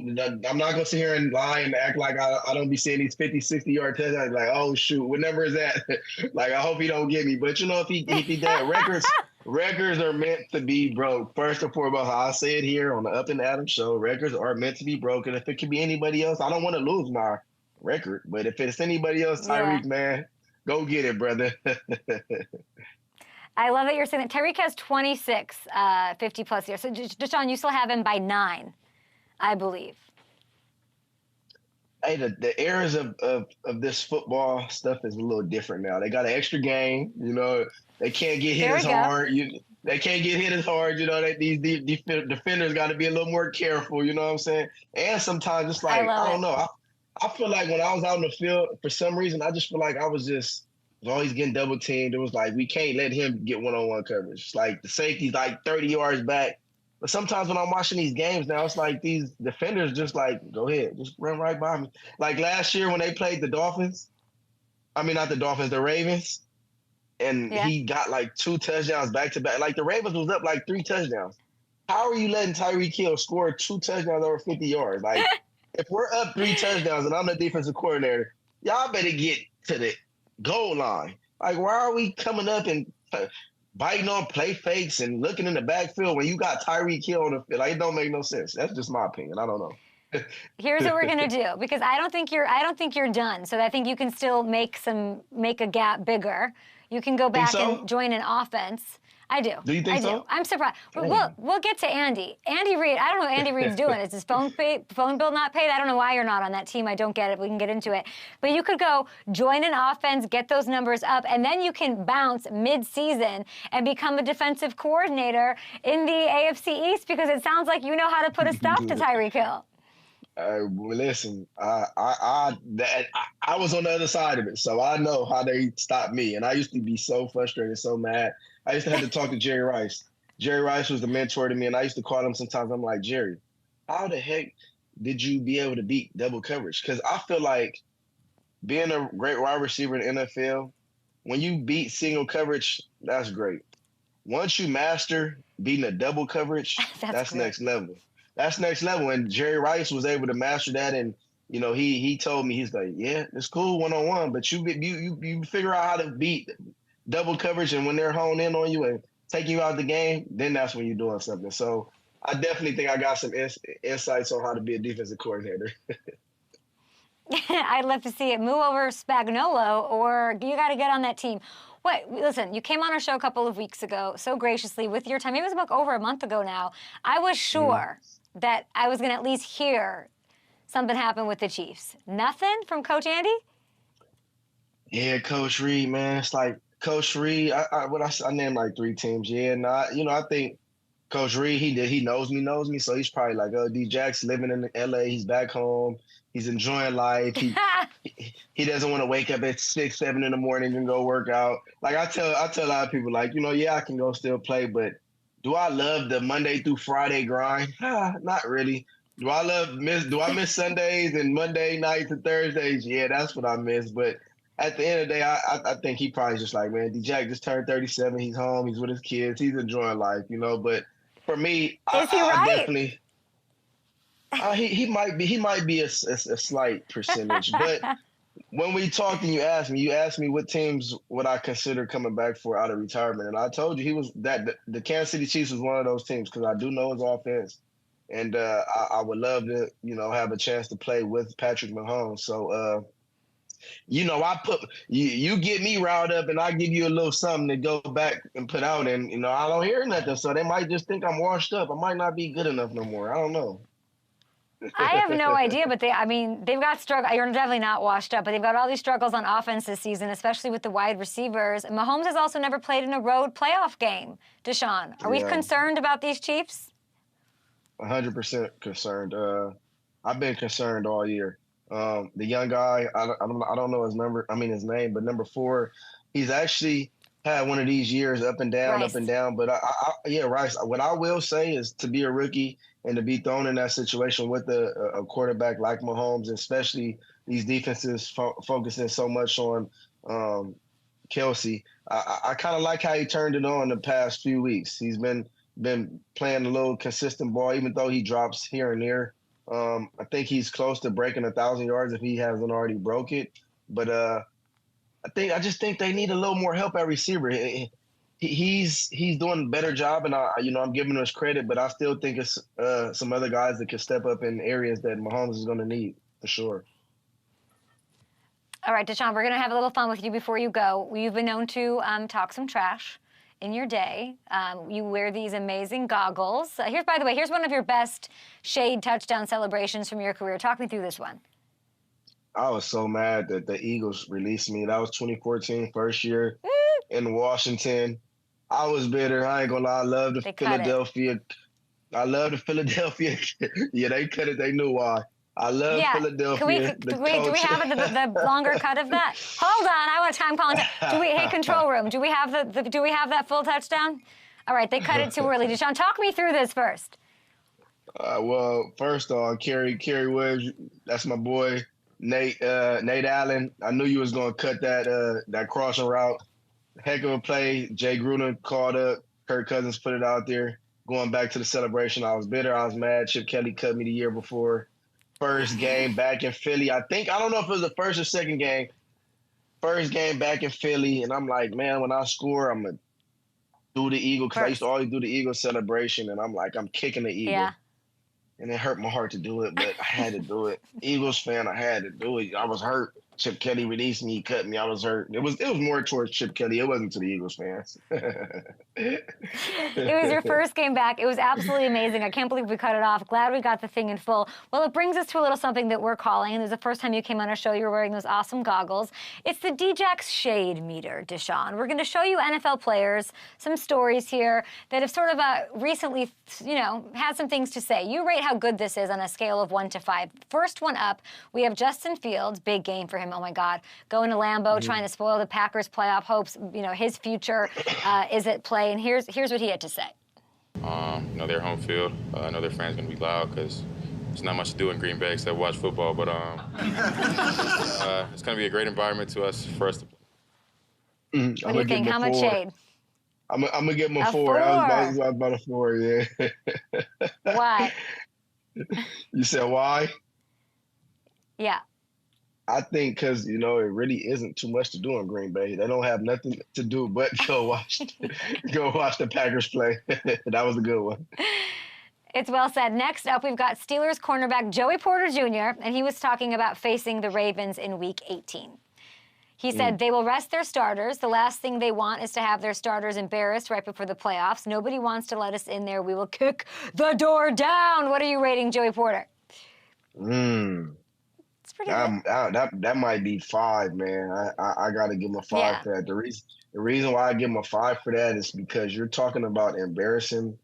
S5: I'm not going to sit here and lie and act like I don't be seeing these 50, 60-yard touchdowns. Like, oh, shoot, what number is that? Like, I hope he don't get me. But, you know, if he does, records are meant to be broke. First and foremost, I'll say it here on the Up and Adams show. Records are meant to be broken. If it could be anybody else, I don't want to lose my record. But if it's anybody else, Tyreek, man, go get it, brother.
S1: I love that you're saying that. Tyreek has 26 50-plus years. So, Deshaun, you still have him by 9. I believe.
S5: Hey, the eras of this football stuff is a little different now. They got an extra game. You know, they can't get hit as hard. They can't get hit as hard. You know, these defenders got to be a little more careful. You know what I'm saying? And sometimes it's like, I don't know. I feel like when I was out in the field, for some reason, I just feel like I was always getting double teamed. It was like, we can't let him get one-on-one coverage. It's like the safety's like 30 yards back. But sometimes when I'm watching these games now, it's like these defenders just like, go ahead, just run right by me. Like last year when they played the Ravens, and he got like 2 touchdowns back-to-back. Like the Ravens was up like 3 touchdowns. How are you letting Tyreek Hill score 2 touchdowns over 50 yards? Like if we're up 3 touchdowns and I'm the defensive coordinator, y'all better get to the goal line. Like why are we coming up and biting on play fakes and looking in the backfield when you got Tyreek Hill on the field? Like, it don't make no sense. That's just my opinion. I don't know.
S1: Here's what we're gonna do, because I don't think you're done. So I think you can still make a gap bigger. You can go back and join an offense. I do.
S5: Do you think so?
S1: I'm surprised. We'll get to Andy. Andy Reid, I don't know what Andy Reid's doing. Is his phone bill not paid? I don't know why you're not on that team. I don't get it. We can get into it. But you could go join an offense, get those numbers up, and then you can bounce mid-season and become a defensive coordinator in the AFC East, because it sounds like you know how to put a stop to Tyreek Hill.
S5: Well, listen, I was on the other side of it, so I know how they stopped me. And I used to be so frustrated, so mad. I used to have to talk to Jerry Rice. Jerry Rice was the mentor to me, and I used to call him sometimes. I'm like, Jerry, how the heck did you be able to beat double coverage? Because I feel like being a great wide receiver in the NFL, when you beat single coverage, that's great. Once you master beating a double coverage, that's next level. That's next level. And Jerry Rice was able to master that. And, you know, he told me, he's like, yeah, it's cool one-on-one, but you figure out how to beat double coverage, and when they're honed in on you and taking you out the game, then that's when you're doing something. So I definitely think I got some insights on how to be a defensive coordinator.
S1: I'd love to see it. Move over Spagnuolo, or you got to get on that team. Listen, you came on our show a couple of weeks ago so graciously with your time. Maybe it was about over a month ago now. I was sure that I was going to at least hear something happen with the Chiefs. Nothing from Coach Andy?
S5: Yeah, Coach Reid, man. It's like, Coach Reid, I named like 3 teams. Yeah, and I think Coach Reid, he knows me. So he's probably like, oh, D Jack's living in LA. He's back home. He's enjoying life. He doesn't want to wake up at 6, 7 in the morning and go work out. Like I tell a lot of people, like, you know, yeah, I can go still play, but do I love the Monday through Friday grind? Not really. Do I miss Sundays and Monday nights and Thursdays? Yeah, that's what I miss. But at the end of the day, I think he probably just like, man, D-Jack just turned 37. He's home. He's with his kids. He's enjoying life, you know. But for me,
S1: Is he
S5: I
S1: right?
S5: definitely he might be a slight percentage. But when we talked and you asked me what teams would I consider coming back for out of retirement, and I told you he was the Kansas City Chiefs was one of those teams because I do know his offense. And I would love to, you know, have a chance to play with Patrick Mahomes. So, you know, I put you get me riled up, and I give you a little something to go back and put out. And you know, I don't hear nothing, so they might just think I'm washed up. I might not be good enough no more. I don't know.
S1: I have no idea, but they've got struggles. You're definitely not washed up, but they've got all these struggles on offense this season, especially with the wide receivers. And Mahomes has also never played in a road playoff game. Deshaun, are we concerned about these Chiefs?
S5: 100% concerned. I've been concerned all year. The young guy, I don't know his name, but number 4, he's actually had one of these years up and down,
S1: Rice.
S5: up and down. But Rice. What I will say is to be a rookie and to be thrown in that situation with a quarterback like Mahomes, especially these defenses focusing so much on Kelsey. I kind of like how he turned it on the past few weeks. He's been playing a little consistent ball, even though he drops here and there. I think he's close to breaking 1,000 yards if he hasn't already broke it. But I just think they need a little more help at receiver. He's doing a better job, and I'm giving him his credit. But I still think it's some other guys that can step up in areas that Mahomes is going to need for sure.
S1: All right, Deshaun, we're going to have a little fun with you before you go. You've been known to talk some trash in your day. You wear these amazing goggles. Here's one of your best shade touchdown celebrations from your career. Talk me through this one.
S5: I was so mad that the Eagles released me. That was 2014, first year in Washington. I was bitter. I ain't gonna lie. I love the Philadelphia. I love the Philadelphia. Yeah, they cut it. They knew why. I love Philadelphia.
S1: Do we have the longer cut of that? Hold on, I want time calling. Hey, control room, do we have that full touchdown? All right, they cut it too early. Deshaun, talk me through this first.
S5: Well, first off, Kerry Williams, that's my boy. Nate Allen, I knew you was gonna cut that crossing route. Heck of a play. Jay Gruden called up. Kirk Cousins put it out there. Going back to the celebration, I was bitter. I was mad. Chip Kelly cut me the year before. First game back in Philly. I don't know if it was the first or second game. First game back in Philly, and I'm like, man, when I score, I'm gonna do the Eagle because I used to always do the Eagle celebration, and I'm like, I'm kicking the Eagle.
S1: Yeah.
S5: And it hurt my heart to do it, but I had to do it. Eagles fan, I had to do it. I was hurt. Chip Kelly released me, he cut me. I was hurt. It was more towards Chip Kelly. It wasn't to the Eagles fans.
S1: It was your first game back. It was absolutely amazing. I can't believe we cut it off. Glad we got the thing in full. Well, it brings us to a little something that we're calling, and it was the first time you came on our show, you were wearing those awesome goggles. It's the D-Jack's Shade Meter, Deshaun. We're going to show you NFL players, some stories here that have sort of recently, had some things to say. You rate how good this is on a scale of 1 to 5. First one up, we have Justin Fields, big game for him. Oh my God, going to Lambeau, trying to spoil the Packers' playoff hopes. His future is at play, and here's what he had to say.
S6: Their home field. I know their fans gonna be loud because there's not much to do in Green Bay except watch football. But it's gonna be a great environment for us to play.
S1: What do you think? How much shade?
S5: I'm gonna give him a 4. I was about a 4. Yeah.
S1: Why?
S5: You said why?
S1: Yeah.
S5: I think because, it really isn't too much to do in Green Bay. They don't have nothing to do but go watch the Packers play. That was a good one.
S1: It's well said. Next up, we've got Steelers cornerback Joey Porter Jr., and he was talking about facing the Ravens in Week 18. He said they will rest their starters. The last thing they want is to have their starters embarrassed right before the playoffs. Nobody wants to let us in there. We will kick the door down. What are you rating Joey Porter? It's pretty good.
S5: That might be 5, man. I got to give him a 5 for that. The reason why I give him a 5 for that is because you're talking about embarrassing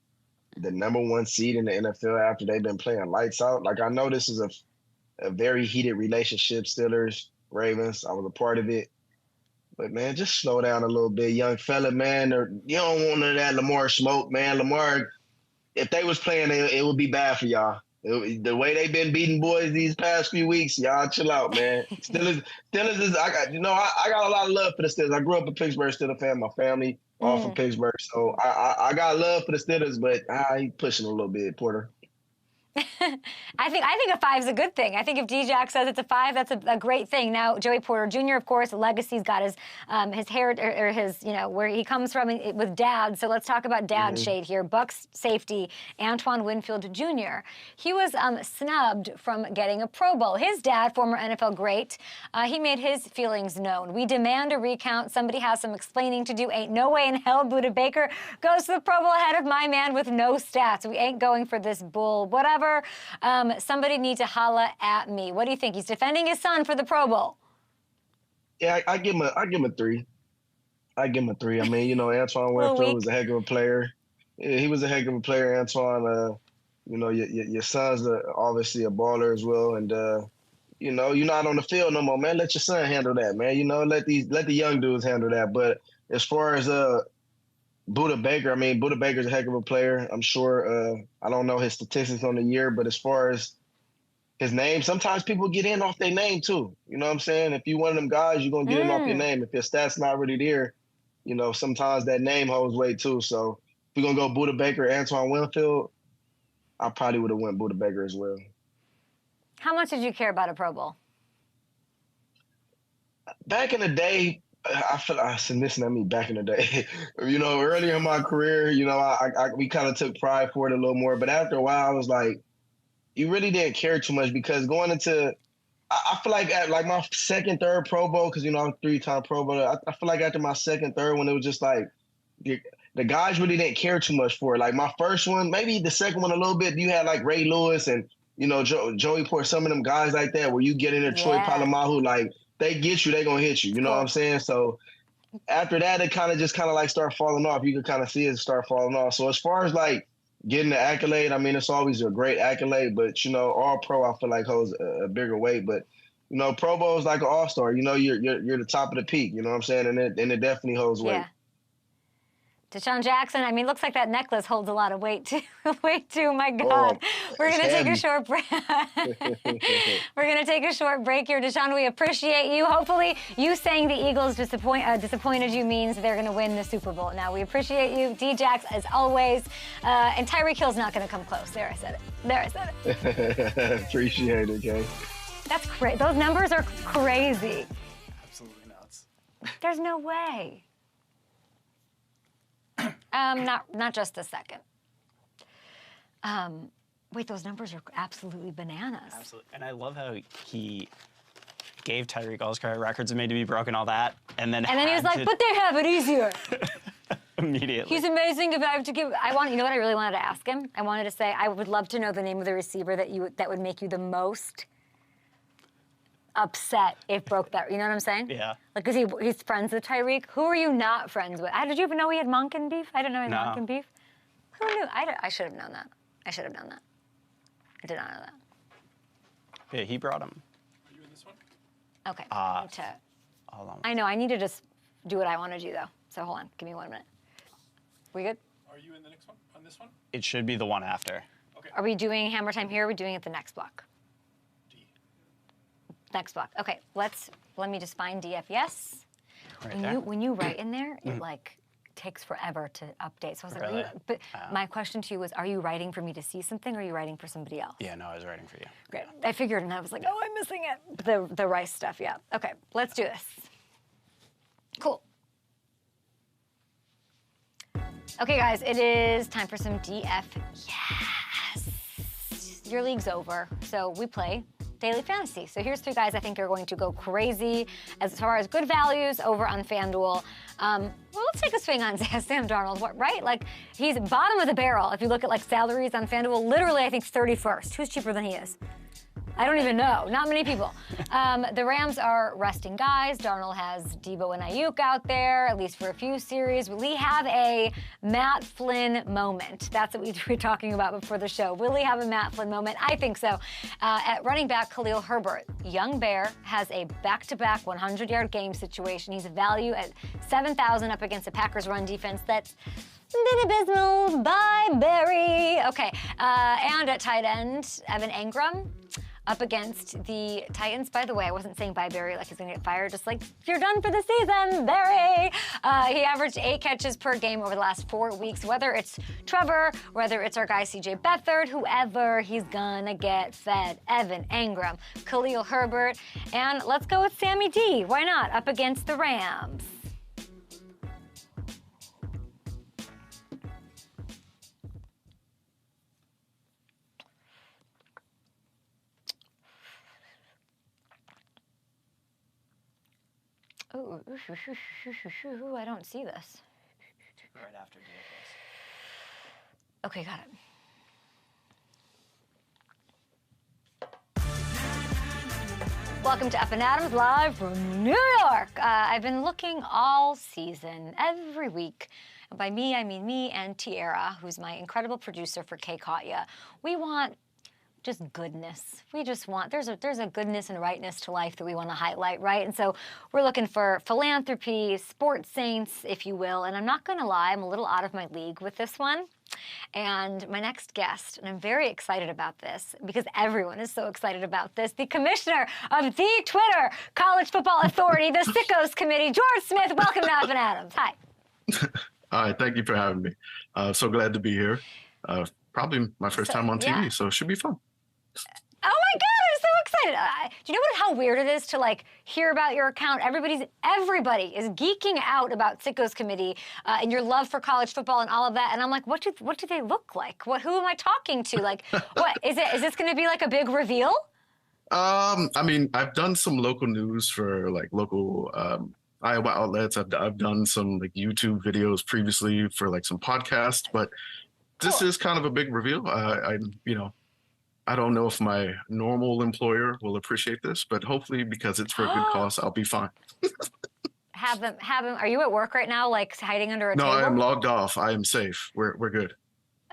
S5: the number 1 seed in the NFL after they've been playing lights out. Like, I know this is a very heated relationship, Steelers, Ravens. I was a part of it. But, man, just slow down a little bit, young fella, man. You don't want none of that Lamar smoke, man. Lamar, if they was playing, it would be bad for y'all. The way they've been beating boys these past few weeks, y'all chill out, man. Steelers is I got a lot of love for the Steelers. I grew up a Pittsburgh Steelers fan. My family all from Pittsburgh, so I got love for the Steelers, but he pushing a little bit, Porter.
S1: I think a 5 is a good thing. I think if D-Jack says it's a 5, that's a great thing. Now, Joey Porter Jr., of course, legacy's got his hair or his, where he comes from with dad. So let's talk about dad shade here. Bucks safety Antoine Winfield Jr. He was snubbed from getting a Pro Bowl. His dad, former NFL great, he made his feelings known. We demand a recount. Somebody has some explaining to do. Ain't no way in hell Budda Baker goes to the Pro Bowl ahead of my man with no stats. We ain't going for this bull. Whatever. Somebody need to holla at me. What do you think? He's defending his son for the Pro Bowl.
S5: Yeah, I give him a 3. I give him a 3. I mean, Antoine Winfield was a heck of a player. Yeah, he was a heck of a player, Antoine. Your son's obviously a baller as well, and you're not on the field no more, man. Let your son handle that, man. Let the young dudes handle that. But as far as Budda Baker, Budda Baker's a heck of a player. I'm sure. I don't know his statistics on the year, but as far as his name, sometimes people get in off their name too. You know what I'm saying? If you're one of them guys, you're going to get in off your name. If your stats not really there, sometimes that name holds weight too. So if you're going to go Budda Baker, Antoine Winfield, I probably would have went Budda Baker as well. How
S1: much did you care about a Pro Bowl?
S5: Back in the day, I feel like listen at me back in the day. Earlier in my career, we kind of took pride for it a little more. But after a while, I was like, you really didn't care too much because going into, I feel like at like my second, third Pro Bowl, because I'm a 3-time Pro Bowl. I feel like after my second, third one, it was just like the guys really didn't care too much for it. Like my first one, maybe the second one a little bit. You had like Ray Lewis and Joey Porter, some of them guys like that, where you get into Troy Polamalu, like. They get you, they gonna hit you. You know what I'm saying? So after that, it kind of like start falling off. You can kind of see it start falling off. So as far as like getting the accolade, it's always a great accolade. But All Pro I feel like holds a bigger weight. But Pro Bowl is like an All Star. You're the top of the peak. You know what I'm saying? And it definitely holds weight.
S1: Yeah. Deshaun Jackson, looks like that necklace holds a lot of weight too. My God. We're going to take a short break. We're going to take a short break here. Deshaun, we appreciate you. Hopefully, you saying the Eagles disappointed you means they're going to win the Super Bowl. Now, we appreciate you. D-Jax, as always. And Tyreek Hill's not going to come close. There, I said
S5: it. Appreciate it, Kay.
S1: That's crazy. Those numbers are crazy.
S2: Absolutely nuts.
S1: There's no way. Not just a second. Wait, those numbers are absolutely bananas.
S2: Absolutely. And I love how he gave Tyreek all his career records and made to be broken, all that. And then
S1: he was like, but they have it easier.
S2: Immediately.
S1: He's amazing. If I have to give, you know what I really wanted to ask him? I wanted to say, I would love to know the name of the receiver that would make you the most upset if broke that. You know what I'm saying?
S2: Yeah.
S1: Like, because he's friends with Tyreek. Who are you not friends with? Did you even know he had Monken beef? I didn't know he had Monken beef. Who knew? I should have known that. I should have known that. I did not know that.
S2: Yeah, he brought him.
S3: Are you in this one?
S1: Okay.
S2: Hold on.
S1: I know. I need to just do what I want to do, though. So hold on. Give me 1 minute. We good?
S3: Are you in the next one? On this one?
S2: It should be the one after.
S3: Okay.
S1: Are we doing Hammer Time here? Or are we doing it the next block? Next block. Okay, let me just find DFS. When you write in there, it like takes forever to update. So I was like,
S2: really?
S1: But my question to you was, are you writing for me to see something, or are you writing for somebody else?
S2: Yeah, no, I was writing for you.
S1: Great. I figured, and I was like, oh, I'm missing it. The rice stuff, yeah. Okay, let's do this. Cool. Okay, guys, it is time for some DF. Yes. Your league's over, so we play daily fantasy. So here's 3 guys I think are going to go crazy as far as good values over on FanDuel. Well, let's take a swing on Sam Darnold, right? Like, he's bottom of the barrel if you look at like salaries on FanDuel. Literally, I think 31st. Who's cheaper than he is? I don't even know. Not many people. The Rams are resting guys. Darnold has Debo and Ayuk out there, at least for a few series. Will he have a Matt Flynn moment? That's what we were talking about before the show. Will he have a Matt Flynn moment? I think so. At running back, Khalil Herbert. Young Bear has a back-to-back 100-yard game situation. He's a value at 7,000 up against the Packers run defense that's been abysmal. Bye, Barry. Okay, and at tight end, Evan Engram up against the Titans. By the way, I wasn't saying bye, Barry, like he's gonna get fired, just like, you're done for the season, Barry. He averaged 8 catches per game over the last 4 weeks. Whether it's Trevor, whether it's our guy CJ Beathard, whoever, he's gonna get fed. Evan Engram, Khalil Herbert, and let's go with Sammy D. Why not? Up against the Rams. Ooh, I don't see this.
S2: Right after Davis.
S1: Okay, got it. Welcome to Up and Adams, live from New York. I've been looking all season, every week. And by me, I mean me and Tiara, who's my incredible producer for K Caught Ya. We want just goodness. We just want, there's a goodness and rightness to life that we want to highlight, right? And so we're looking for philanthropy, sports saints, if you will. And I'm not going to lie, I'm a little out of my league with this one. And my next guest, and I'm very excited about this because everyone is so excited about this, the commissioner of the Twitter College Football Authority, the Sickos Committee, George Smith. Welcome to Up and Adams. Hi.
S7: Hi, thank you for having me. So glad to be here. Probably my first time on TV, so it should be fun.
S1: Oh my God, I'm so excited. Do you know how weird it is to like hear about your account? Everybody is geeking out about Sickos Committee and your love for college football and all of that. And I'm like, what do they look like? Who am I talking to? Like, what is it? Is this going to be like a big reveal?
S7: I mean, I've done some local news for like local Iowa outlets. I've done some like YouTube videos previously for like some podcasts, but this is kind of a big reveal. I don't know if my normal employer will appreciate this, but hopefully because it's for a good cause, I'll be fine.
S1: Have them. Are you at work right now, like hiding under a table?
S7: No, I am logged off. I am safe. We're good.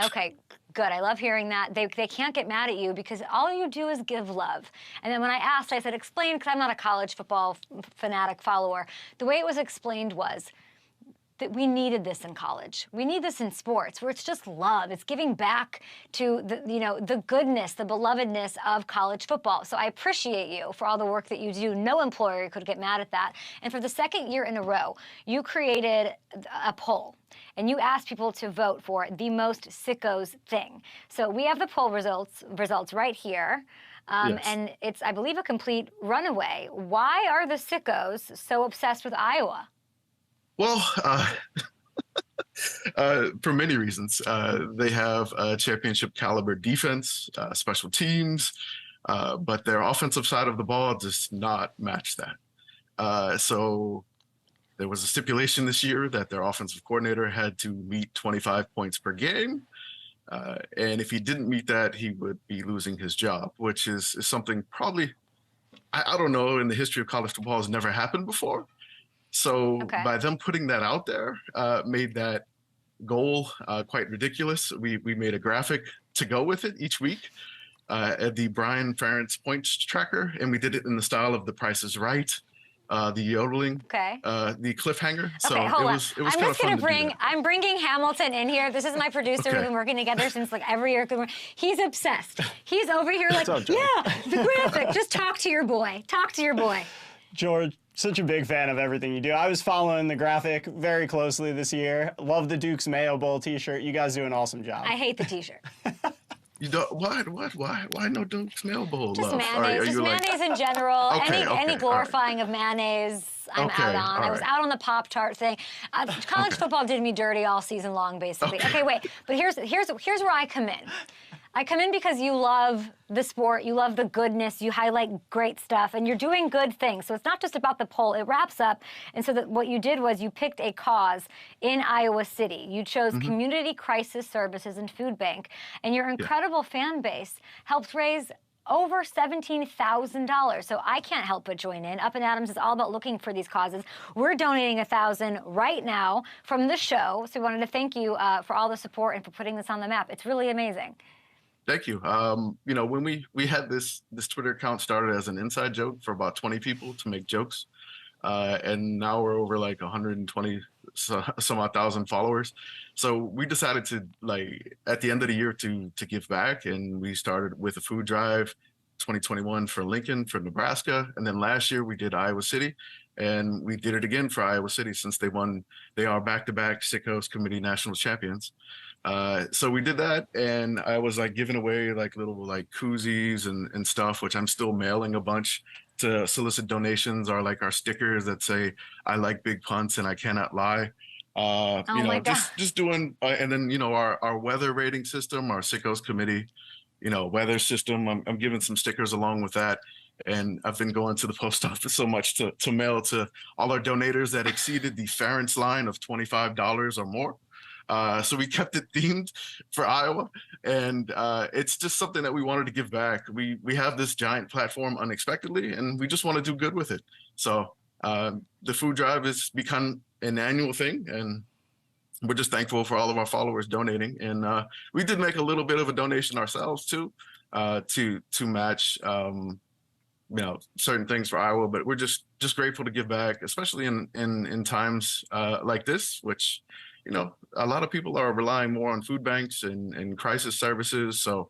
S1: Okay, good. I love hearing that. They can't get mad at you because all you do is give love. And then when I asked, I said, explain, because I'm not a college football fanatic follower. The way it was explained was that we needed this in college. We need this in sports, where it's just love. It's giving back to the goodness, the belovedness of college football. So I appreciate you for all the work that you do. No employer could get mad at that. And for the second year in a row, you created a poll. And you asked people to vote for the most sickos thing. So we have the poll results right here.
S7: Yes.
S1: And it's, I believe, a complete runaway. Why are the sickos so obsessed with Iowa?
S7: Well, for many reasons. They have a championship caliber defense, special teams, but their offensive side of the ball does not match that. So there was a stipulation this year that their offensive coordinator had to meet 25 points per game. And if he didn't meet that, he would be losing his job, which is something probably, I don't know, in the history of college football has never happened before. So by them putting that out there, made that goal quite ridiculous. We made a graphic to go with it each week at the Brian Ferentz points tracker, and we did it in the style of The Price is Right, the yodeling, the cliffhanger. So
S1: okay, hold
S7: it
S1: on.
S7: was
S1: I'm
S7: kind
S1: just
S7: of fun
S1: gonna
S7: to do that.
S1: I'm bringing Hamilton in here. This is my producer. We've been working together since like every year. He's obsessed. He's over here like, yeah, the graphic. Just talk to your boy. Talk to your boy.
S2: George, such a big fan of everything you do. I was following the graphic very closely this year. Love the Duke's Mayo Bowl t-shirt. You guys do an awesome job.
S1: I hate the t-shirt.
S7: You don't, why no Duke's Mayo Bowl
S1: Just
S7: love?
S1: mayonnaise. Just mayonnaise in general. Any glorifying of mayonnaise, I'm out on. I was out on the Pop-Tart thing. College football did me dirty all season long, basically. Okay, wait. But here's where I come in. I come in because you love the sport, you love the goodness, you highlight great stuff, and you're doing good things. So it's not just about the poll, it wraps up. And so that what you did was you picked a cause in Iowa City. You chose Community Crisis Services and Food Bank, and your incredible fan base helped raise over $17,000. So I can't help but join in. Up and Adams is all about looking for these causes. We're donating $1,000 right now from the show. So we wanted to thank you for all the support and for putting this on the map. It's really amazing.
S7: Thank you. When we had this Twitter account started as an inside joke for about 20 people to make jokes, and now we're over like 120 some odd thousand followers. So we decided to, like, at the end of the year to give back, and we started with a food drive 2021 for Lincoln, for Nebraska, and then last year we did Iowa City, and we did it again for Iowa City since they are back-to-back Sickos Committee National Champions. So we did that, and I was like giving away like little like koozies and stuff, which I'm still mailing a bunch to solicit donations, or like our stickers that say "I like big punts and I cannot lie." You know, just doing, and then, you know, our weather rating system, our Sickos Committee, you know, weather system. I'm giving some stickers along with that. And I've been going to the post office so much to mail to all our donators that exceeded the Ferentz line of $25 or more. So we kept it themed for Iowa, and it's just something that we wanted to give back. We have this giant platform unexpectedly, and we just want to do good with it. So the food drive has become an annual thing, and we're just thankful for all of our followers donating. And we did make a little bit of a donation ourselves too, to match you know, certain things for Iowa. But we're just grateful to give back, especially in times like this, which, you know, a lot of people are relying more on food banks and crisis services. So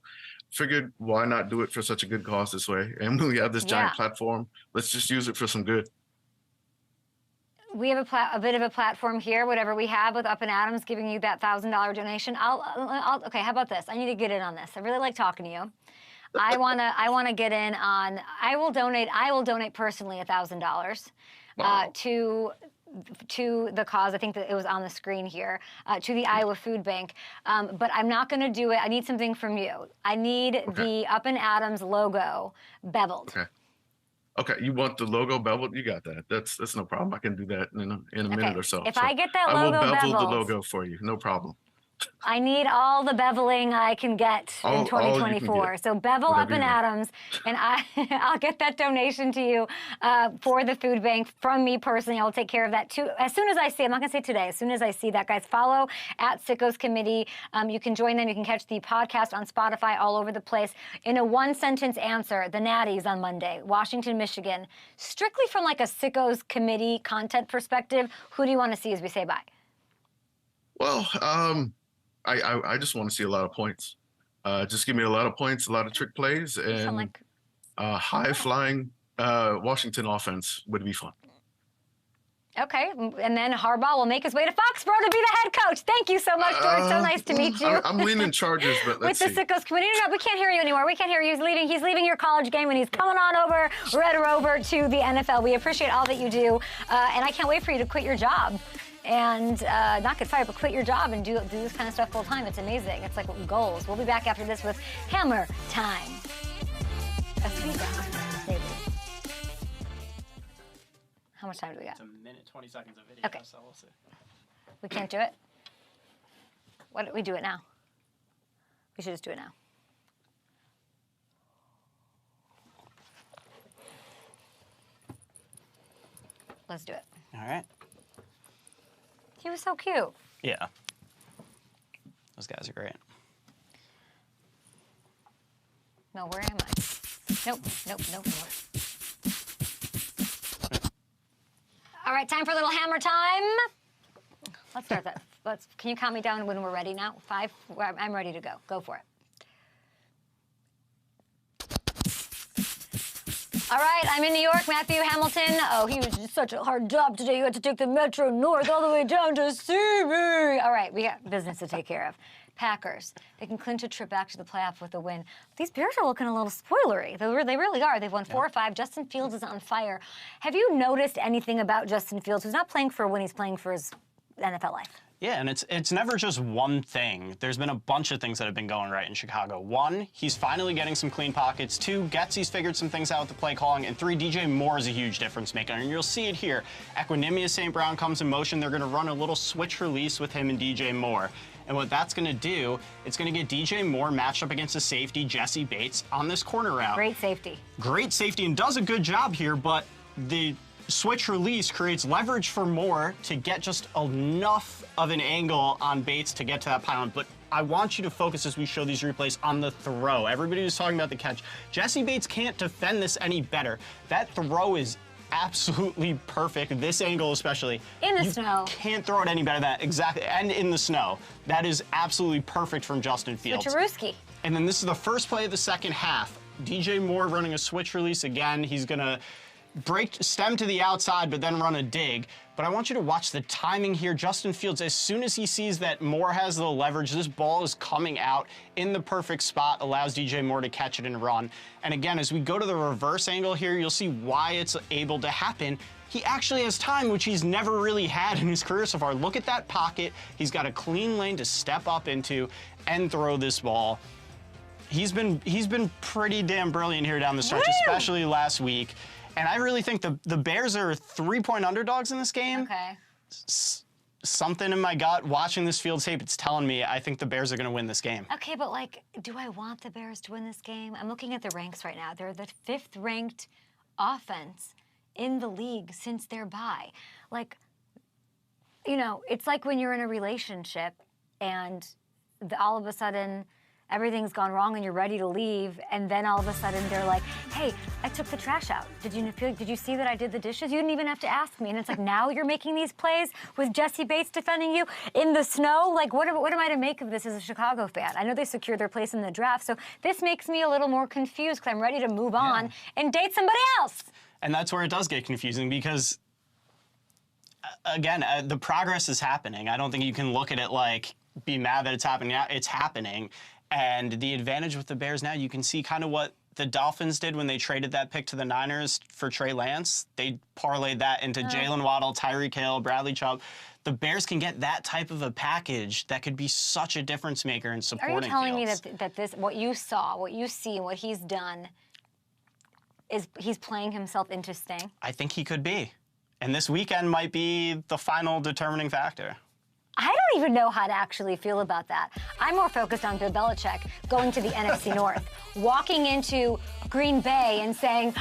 S7: figured, why not do it for such a good cause this way? And when we have this giant platform, let's just use it for some good.
S1: We have a bit of a platform here, whatever we have with Up and Adams giving you that $1,000 donation. Okay, how about this? I need to get in on this. I really like talking to you. I wanna get in on. I will donate personally $1,000 to the cause. I think that it was on the screen here, to the Iowa Food Bank. But I'm not going to do it. I need something from you. I need the Up and Adams logo beveled.
S7: Okay, you want the logo beveled? You got that. That's no problem. I can do that in a minute or so.
S1: If I get that logo beveled,
S7: I will bevel the logo for you. No problem.
S1: I need all the beveling I can get in 2024. So bevel Up and Adams, and I'll get that donation to you for the food bank from me personally. I'll take care of that too. As soon as I see, I'm not going to say today, as soon as I see that, guys, follow at Sickos Committee. You can join them. You can catch the podcast on Spotify all over the place. In a one-sentence answer, the Natties on Monday, Washington, Michigan. Strictly from like a Sickos Committee content perspective, who do you want to see as we say bye?
S7: Well, I just want to see a lot of points. Just give me a lot of points, a lot of trick plays, and high-flying Washington offense would be fun.
S1: Okay, and then Harbaugh will make his way to Foxborough to be the head coach. Thank you so much, George. So nice to meet you.
S7: I'm leaning Chargers, but let's see.
S1: With the Sickos Committee. No, we can't hear you anymore. We can't hear you. He's leaving your college game, and he's coming on over to the NFL. We appreciate all that you do, and I can't wait for you to quit your job. And not get fired, but quit your job and do this kind of stuff full time. It's amazing. It's like goals. We'll be back after this with Hammer Time. How much time do we got?
S2: It's a minute, 20 seconds of video, so we'll see.
S1: We can't do it? What? We do it now. We should just do it now. Let's do it.
S2: All right.
S1: He was so cute.
S2: Yeah. Those guys are great.
S1: No, where am I? Nope. All right, time for a little hammer time. Let's start that. Can you count me down when we're ready now? 5? I'm ready to go. Go for it. All right, I'm in New York, Matthew Hamilton. Oh, he was just such a hard job today. You had to take the Metro North all the way down to see me. All right, we got business to take care of. Packers, they can clinch a trip back to the playoff with a win. These Bears are looking a little spoilery. They really are. They've won 4 or 5. Justin Fields is on fire. Have you noticed anything about Justin Fields, who's not playing for a win, he's playing for his NFL life?
S2: Yeah, and it's never just one thing. There's been a bunch of things that have been going right in Chicago. 1, he's finally getting some clean pockets. 2, Getsy's figured some things out with the play calling. And 3, DJ Moore is a huge difference maker. And you'll see it here. Equanimous St. Brown comes in motion. They're going to run a little switch release with him and DJ Moore. And what that's going to do, it's going to get DJ Moore matched up against a safety, Jesse Bates, on this corner route.
S1: Great safety.
S2: Great safety, and does a good job here, but the switch release creates leverage for Moore to get just enough of an angle on Bates to get to that pylon. But I want you to focus as we show these replays on the throw. Everybody was talking about the catch. Jesse Bates can't defend this any better. That throw is absolutely perfect. This angle especially.
S1: In the snow.
S2: Can't throw it any better than that. Exactly. And in the snow. That is absolutely perfect from Justin Fields.
S1: Switcherooski.
S2: And then this is the first play of the second half. DJ Moore running a switch release again. He's going to stem to the outside, but then run a dig. But I want you to watch the timing here. Justin Fields, as soon as he sees that Moore has the leverage, this ball is coming out in the perfect spot, allows DJ Moore to catch it and run. And again, as we go to the reverse angle here, you'll see why it's able to happen. He actually has time, which he's never really had in his career so far. Look at that pocket. He's got a clean lane to step up into and throw this ball. He's been pretty damn brilliant here down the stretch, especially last week. And I really think the Bears are 3-point underdogs in this game.
S1: Okay.
S2: Something in my gut, watching this Fields tape, it's telling me I think the Bears are going to win this game.
S1: Okay, but like, do I want the Bears to win this game? I'm looking at the ranks right now. They're the 5th ranked offense in the league since their bye. Like, you know, it's like when you're in a relationship and all of a sudden everything's gone wrong and you're ready to leave, and then all of a sudden they're like, hey, I took the trash out. Did you see that I did the dishes? You didn't even have to ask me. And it's like, now you're making these plays with Jesse Bates defending you in the snow? Like, what am I to make of this as a Chicago fan? I know they secured their place in the draft, so this makes me a little more confused because I'm ready to move on and date somebody else.
S2: And that's where it does get confusing because, again, the progress is happening. I don't think you can look at it like, be mad that it's happening. It's happening. And the advantage with the Bears now, you can see kind of what the Dolphins did when they traded that pick to the Niners for Trey Lance. They parlayed that into Jalen Waddle, Tyreek Hill, Bradley Chubb. The Bears can get that type of a package that could be such a difference maker in supporting Fields.
S1: Are you telling me that this, what you saw, what you see, and what he's done, is he's playing himself into staying?
S2: I think he could be. And this weekend might be the final determining factor.
S1: I don't even know how to actually feel about that. I'm more focused on Bill Belichick going to the NFC North, walking into Green Bay and saying,